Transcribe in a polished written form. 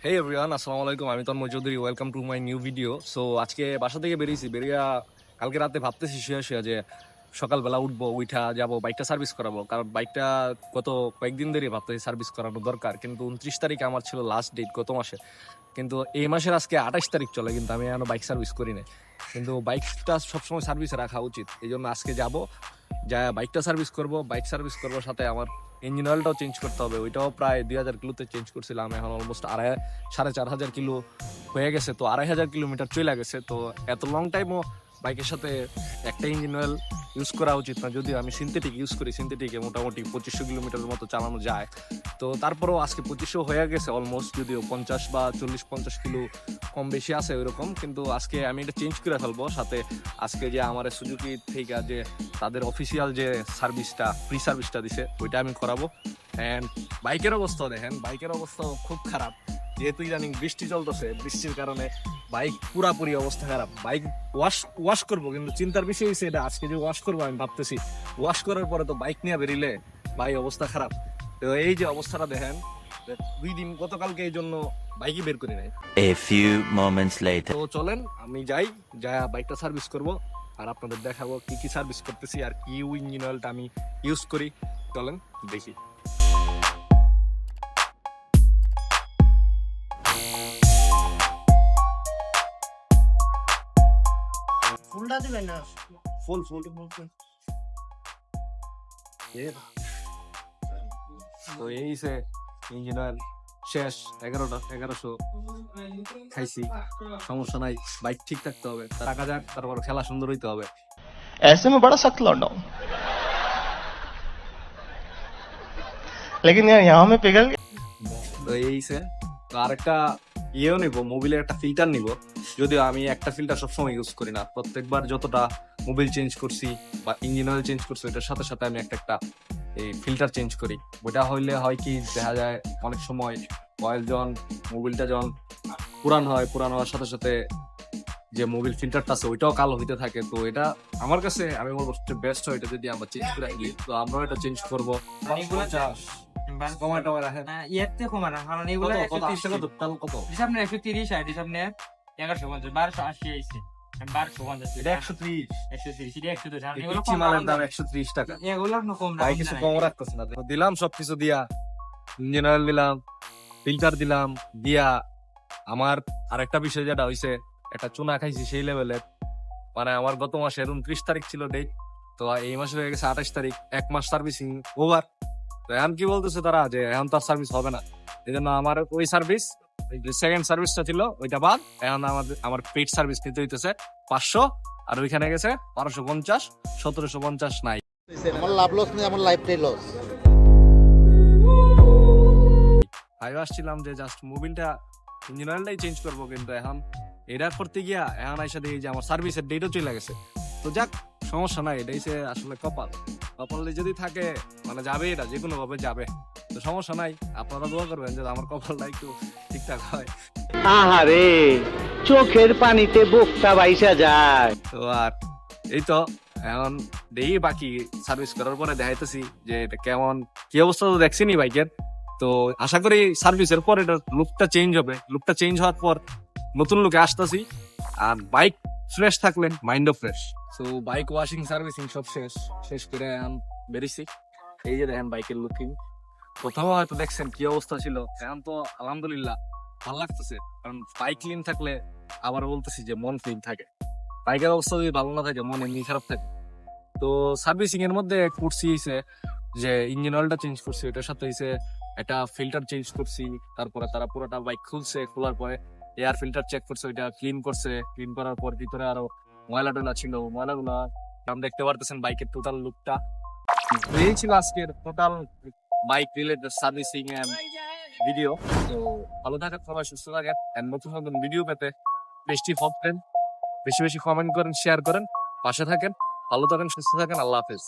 হেই everyone, আসসালামু আলাইকুম। আমি Tanmoy Chowdhury. Welcome to my new video. So আজকে বাসা থেকে বেরিয়া কালকে রাতে ভাবতেছি শুয়ে যে সকালবেলা উঠবো, উঠা যাবো বাইকটা সার্ভিস করাবো। কারণ বাইকটা গত কয়েকদিন ধরে ভাবতেছি সার্ভিস করানো দরকার, কিন্তু 29 তারিখে আমার ছিল লাস্ট ডেট গত মাসে। কিন্তু এই মাসের আজকে 28 তারিখ চলে, কিন্তু আমি এখনো বাইক সার্ভিস করি নাই। কিন্তু বাইকটা সবসময় সার্ভিসে রাখা উচিত, এই জন্য আজকে যাবো, যা বাইকটা সার্ভিস করব। বাইক সার্ভিস করবো, সাথে আমার ইঞ্জিন অয়েলটাও চেঞ্জ করতে হবে। ওইটাও প্রায় 2000 কিলোতে চেঞ্জ করছিলাম, এখন অলমোস্ট 4,500 কিলো হয়ে গেছে। তো 2,500 কিলোমিটার চলে গেছে। তো এত লং টাইমও বাইকের সাথে একটা ইঞ্জিন অয়েল ইউজ করা উচিত না। যদিও আমি সিনথেটিক ইউজ করি, সিনথেটিকে মোটামুটি 2500 কিলোমিটারের মতো চালানো যায়। তো তারপরেও আজকে 2500 হয়ে গেছে অলমোস্ট, যদিও 50 বা 40-50 কিলো কম বেশি আছে ওইরকম। কিন্তু আজকে আমি এটা চেঞ্জ করে ফেলবো। সাথে আজকে যে আমার সুজুকি থেকে যে তাদের অফিসিয়াল যে সার্ভিসটা, ফ্রি সার্ভিসটা দিছে, ওইটা আমি করাবো। অ্যান্ড বাইকের অবস্থা দেখেন, বাইকের অবস্থা খুব খারাপ। যেহেতু ইদানিং বৃষ্টি চলতেছে, বৃষ্টির কারণে বাইক পুরাপুরি অবস্থা খারাপ। বাইক ওয়াশ করবো, কিন্তু চিন্তার বিষয় হচ্ছে এটা আজকে যে ওয়াশ করবো, আমি ভাবতেছি ওয়াশ করার পরে তো বাইক নিয়ে বেরিলে ভাই অবস্থা খারাপ। তো এই যে অবস্থাটা দেখেন, 2 দিন গতকালকে এই জন্য বাইকই বের করি নাই। A few moments later. তো চলেন আমি যাই, বাইকটা সার্ভিস করব, আর আপনাদের দেখাবো কি কি সার্ভিস করতেছি আর কি ইঞ্জিন অয়েলটা আমি ইউজ করি। চলেন দেখি। ফুলটা দিবেন না? ফুল তো এই সে ইঞ্জিন অয়েল শেষ। 1100 খাইছি, সমস্যা নাই। বাইক ঠিক থাকতে হবে, টাকা যাক, তারপর খেলা সুন্দর হইতে হবে। ऐसे में बड़ा सख्त लौंडा हूं लेकिन यार यहाँ में पिघल गया। তো এই সে তো আরেকটা ইয়েও নিব, মোবিলের একটা ফিল্টার নিব। যদিও আমি একটা ফিল্টার সবসময় ইউজ করি না, প্রত্যেকবার যতটা মোবিল চেঞ্জ করছি বা ইঞ্জিন অয়েল চেঞ্জ করছি, ওইটার সাথে সাথে আমি একটা এই ফিল্টার চেঞ্জ করি। ওইটা হইলে হয় কি, দেখা যায় অনেক সময় অয়েল মোবিলটা যখন পুরান হওয়ার সাথে সাথে যে মোবিল ফিল্টারটা আছে ওইটাও কালো হইতে থাকে। তো এটা আমার কাছে আমি বলবো বেস্ট হয় এটা যদি আমরা চেঞ্জ করে দিই। তো আমরাও এটা চেঞ্জ করবো। কমায় রাখেন ইয়েতে কমা না, কারণ এগুলো কত 130 আর ডিসাবনে 1150 1280 আইছে। 1250 এটা 130 130 এটা 130 আর এগুলো পিচ্চি মালের দাম 130 টাকা। এগুলো না কম ভাই কিছু কম রাখতেছে না। দিলাম সবকিছু দিয়া, ইঞ্জিন অয়েল দিলাম, ফিল্টার দিলাম দিয়া। আমার আরেকটা বিষয় যেটা হইছে, একটা চুনা খাইছি সেই লেভেলের। মানে আমার গত মাসের 29 তারিখ ছিল ডেট, তো এই মাসে হয়ে গেছে 28 তারিখ। 1 মাস সার্ভিসিং ওভার। তো এখন কি বলতেছে তারা, যে এখন তার সার্ভিস হবে না। এই জন্য আমার ওই সার্ভিস, সেকেন্ড সার্ভিসটা ছিল ওইটা বাদ। এখন আমার পেইড সার্ভিস নিতে হইতেছে 500, আর ওইখানে গেছে 1250, 1750 নাই। আমার লাভ লস নেই, আমার লাইফটাই লস। আমি আসছিলাম যে জাস্ট মোবিলটা ইঞ্জিন অয়েলটাই চেঞ্জ করবো, কিন্তু এখন এটা করতে গিয়া এখন আইসা দেখি যে আমার সার্ভিসের ডেটও চলে গেছে। তো যাক, সমস্যা নাই, এটাই আসলে কপালে যদি থাকে মানে যাবে, এটা যে কোনো ভাবে যাবে। তো সমস্যা নাই, আপনারা দোয়া করবেন যে আমার কপালটা একটু ঠিকঠাক হয়। আহারে, চোখের পানিতে বুকটা বাইসা যায়। তো আর এই তো এখন দেখি বাকি সার্ভিস করার পরে দেখাইতেছি যে এটা কেমন কি অবস্থা। তো দেখছিনি বাইকের, তো আশা করি সার্ভিসের পর এটা লুকটা চেঞ্জ হবে। লুকটা চেঞ্জ হওয়ার পর নতুন লুকে আসতেছি। আর বাইক ফ্রেশ থাকলেন মাইন্ডও ফ্রেশ। তো বাইক ওয়াশিং সার্ভিসিং সব শেষ করে এখন বেরিয়েছি। এই যে দেখেন বাইকের লুকিং, প্রথমে হয়তো দেখছেন কি অবস্থা ছিল, এখন তো আলহামদুলিল্লাহ ভালো লাগতেছে। কারণ বাইক ক্লিন থাকলে, আবার বলতেছি যে মন ক্লিন থাকে। বাইকের অবস্থা যদি ভালো না থাকে, মন এমনি খারাপ থাকে। তো সার্ভিসিং এর মধ্যে করছি যে ইঞ্জিন অয়েলটা চেঞ্জ করছি, ওটার সাথে একটা ফিল্টার চেঞ্জ করছি। তারপরে তারা পুরোটা বাইক খুলছে, খোলার পরে এয়ার ফিল্টার চেক করছে, ওইটা ক্লিন করছে। ক্লিন করার পর ভিতরে আরো ময়লা টয়লা ছিল, ময়লাগুলা দেখতে পারতেছেন বাইকের টোটাল লুকটা। এই ছিল আজকের total bike related servicing and video. তো ভালো থাকেন সবাই, সুস্থ থাকেন। নতুন নতুন ভিডিও পেতে বেশি বেশি কমেন্ট করেন, শেয়ার করেন, পাশে থাকেন। ভালো থাকেন, সুস্থ থাকেন। আল্লাহ হাফেজ।